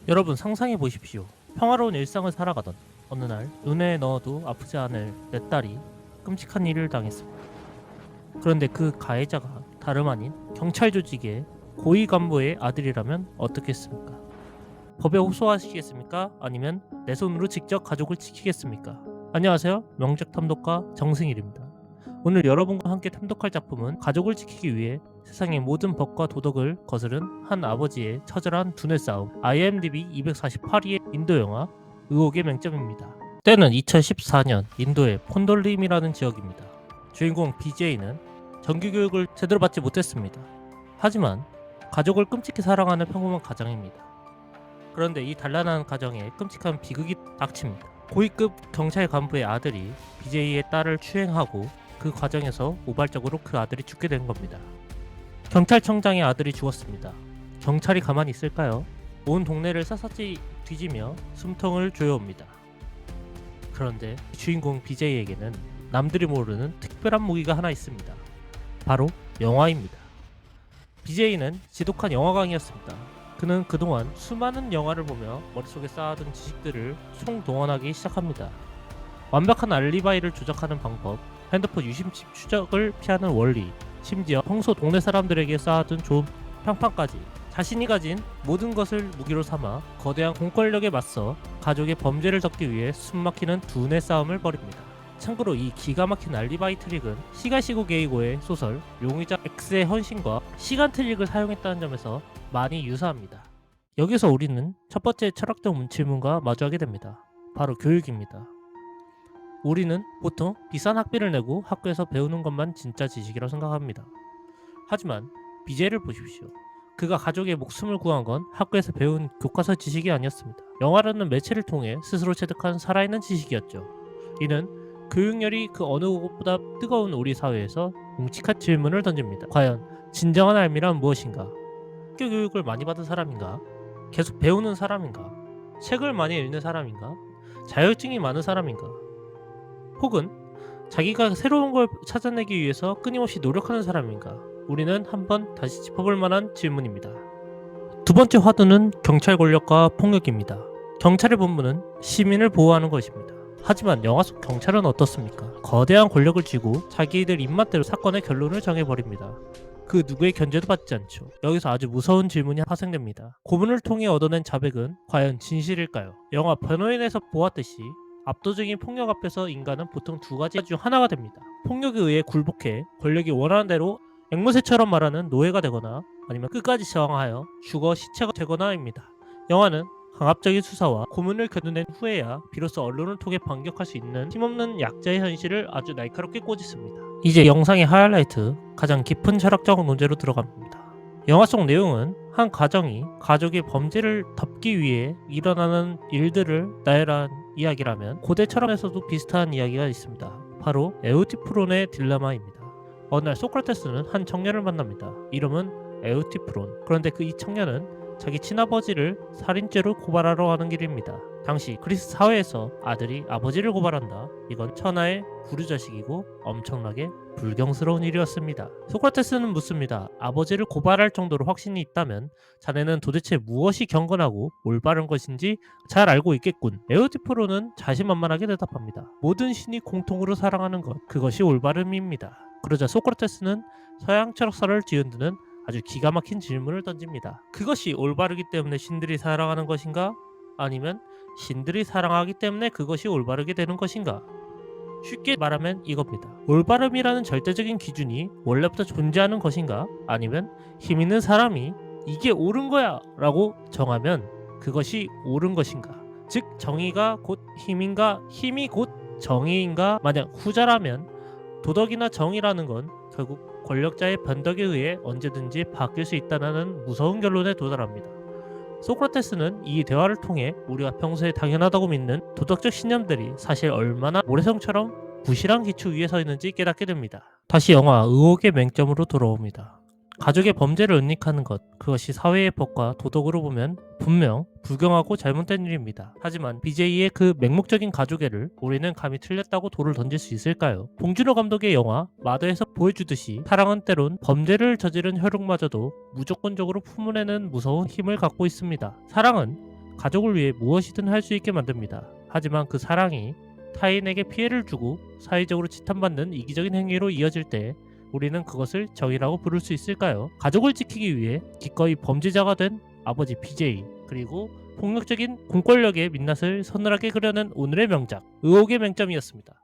여러분 상상해 보십시오. 평화로운 일상을 살아가던 어느 날 눈에 넣어도 아프지 않을 내 딸이 끔찍한 일을 당했습니다. 그런데 그 가해자가 다름 아닌 경찰 조직의 고위 간부의 아들이라면 어떻겠습니까? 법에 호소하시겠습니까? 아니면 내 손으로 직접 가족을 지키겠습니까? 안녕하세요. 명작 탐독가 정승일입니다. 오늘 여러분과 함께 탐독할 작품은 가족을 지키기 위해 세상의 모든 법과 도덕을 거스른 한 아버지의 처절한 두뇌 싸움, IMDb 248위의 인도 영화 의혹의 맹점입니다. 때는 2014년 인도의 폰돌림이라는 지역입니다. 주인공 BJ는 정규교육을 제대로 받지 못했습니다. 하지만 가족을 끔찍히 사랑하는 평범한 가정입니다. 그런데 이 단란한 가정에 끔찍한 비극이 닥칩니다. 고위급 경찰 간부의 아들이 BJ의 딸을 추행하고 그 과정에서 우발적으로 그 아들이 죽게 된 겁니다. 경찰청장의 아들이 죽었습니다. 경찰이 가만히 있을까요? 온 동네를 샅샅이 뒤지며 숨통을 조여옵니다. 그런데 주인공 BJ에게는 남들이 모르는 특별한 무기가 하나 있습니다. 바로 영화입니다. BJ는 지독한 영화광이었습니다. 그는 그동안 수많은 영화를 보며 머릿속에 쌓아둔 지식들을 총동원하기 시작합니다. 완벽한 알리바이를 조작하는 방법, 핸드폰 유심칩 추적을 피하는 원리, 심지어 평소 동네 사람들에게 쌓아둔 좋은 평판까지 자신이 가진 모든 것을 무기로 삼아 거대한 공권력에 맞서 가족의 범죄를 덮기 위해 숨막히는 두뇌 싸움을 벌입니다. 참고로 이 기가 막힌 알리바이 트릭은 시가시고 게이고의 소설 용의자 X의 헌신과 시간 트릭을 사용했다는 점에서 많이 유사합니다. 여기서 우리는 첫 번째 철학적 질문과 마주하게 됩니다. 바로 교육입니다. 우리는 보통 비싼 학비를 내고 학교에서 배우는 것만 진짜 지식이라고 생각합니다. 하지만 BJ를 보십시오. 그가 가족의 목숨을 구한 건 학교에서 배운 교과서 지식이 아니었습니다. 영화라는 매체를 통해 스스로 체득한 살아있는 지식이었죠. 이는 교육열이 그 어느 곳보다 뜨거운 우리 사회에서 묵직한 질문을 던집니다. 과연 진정한 삶이란 무엇인가? 학교 교육을 많이 받은 사람인가? 계속 배우는 사람인가? 책을 많이 읽는 사람인가? 자격증이 많은 사람인가? 혹은 자기가 새로운 걸 찾아내기 위해서 끊임없이 노력하는 사람인가? 우리는 한번 다시 짚어볼 만한 질문입니다. 두 번째 화두는 경찰 권력과 폭력입니다. 경찰의 본분은 시민을 보호하는 것입니다. 하지만 영화 속 경찰은 어떻습니까? 거대한 권력을 쥐고 자기들 입맛대로 사건의 결론을 정해버립니다. 그 누구의 견제도 받지 않죠. 여기서 아주 무서운 질문이 파생됩니다. 고문을 통해 얻어낸 자백은 과연 진실일까요? 영화 변호인에서 보았듯이 압도적인 폭력 앞에서 인간은 보통 두 가지 중 하나가 됩니다. 폭력에 의해 굴복해 권력이 원하는 대로 앵무새처럼 말하는 노예가 되거나 아니면 끝까지 저항하여 죽어 시체가 되거나입니다. 영화는 강압적인 수사와 고문을 겨누낸 후에야 비로소 언론을 통해 반격할 수 있는 힘없는 약자의 현실을 아주 날카롭게 꼬집습니다. 이제 영상의 하이라이트, 가장 깊은 철학적 논제로 들어갑니다. 영화 속 내용은 한 가정이 가족의 범죄를 덮기 위해 일어나는 일들을 나열한 이야기라면 고대 철학에서도 비슷한 이야기가 있습니다. 바로 에우티프론의 딜레마입니다. 어느 날 소크라테스는 한 청년을 만납니다. 이름은 에우티프론. 그런데 그 이 청년은 자기 친아버지를 살인죄로 고발하러 가는 길입니다. 당시 그리스 사회에서 아들이 아버지를 고발한다. 이건 천하의 부류자식이고 엄청나게 불경스러운 일이었습니다. 소크라테스는 묻습니다. 아버지를 고발할 정도로 확신이 있다면 자네는 도대체 무엇이 경건하고 올바른 것인지 잘 알고 있겠군. 에우티프로는 자신만만하게 대답합니다. 모든 신이 공통으로 사랑하는 것, 그것이 올바름입니다. 그러자 소크라테스는 서양 철학사를 뒤흔드는 아주 기가 막힌 질문을 던집니다. 그것이 올바르기 때문에 신들이 사랑하는 것인가? 아니면 신들이 사랑하기 때문에 그것이 올바르게 되는 것인가? 쉽게 말하면 이겁니다. 올바름이라는 절대적인 기준이 원래부터 존재하는 것인가? 아니면 힘 있는 사람이 이게 옳은 거야 라고 정하면 그것이 옳은 것인가? 즉 정의가 곧 힘인가? 힘이 곧 정의인가? 만약 후자라면 도덕이나 정의라는 건 결국 권력자의 변덕에 의해 언제든지 바뀔 수 있다는 무서운 결론에 도달합니다. 소크라테스는 이 대화를 통해 우리가 평소에 당연하다고 믿는 도덕적 신념들이 사실 얼마나 모래성처럼 부실한 기초 위에 서 있는지 깨닫게 됩니다. 다시 영화 의혹의 맹점으로 돌아옵니다. 가족의 범죄를 은닉하는 것, 그것이 사회의 법과 도덕으로 보면 분명 불경하고 잘못된 일입니다. 하지만 BJ의 그 맹목적인 가족애를 우리는 감히 틀렸다고 돌을 던질 수 있을까요? 봉준호 감독의 영화 마더에서 보여주듯이 사랑은 때론 범죄를 저지른 혈육마저도 무조건적으로 품어내는 무서운 힘을 갖고 있습니다. 사랑은 가족을 위해 무엇이든 할 수 있게 만듭니다. 하지만 그 사랑이 타인에게 피해를 주고 사회적으로 지탄받는 이기적인 행위로 이어질 때 우리는 그것을 정의라고 부를 수 있을까요? 가족을 지키기 위해 기꺼이 범죄자가 된 아버지 BJ, 그리고 폭력적인 공권력의 민낯을 서늘하게 그려낸 오늘의 명작 의혹의 맹점이었습니다.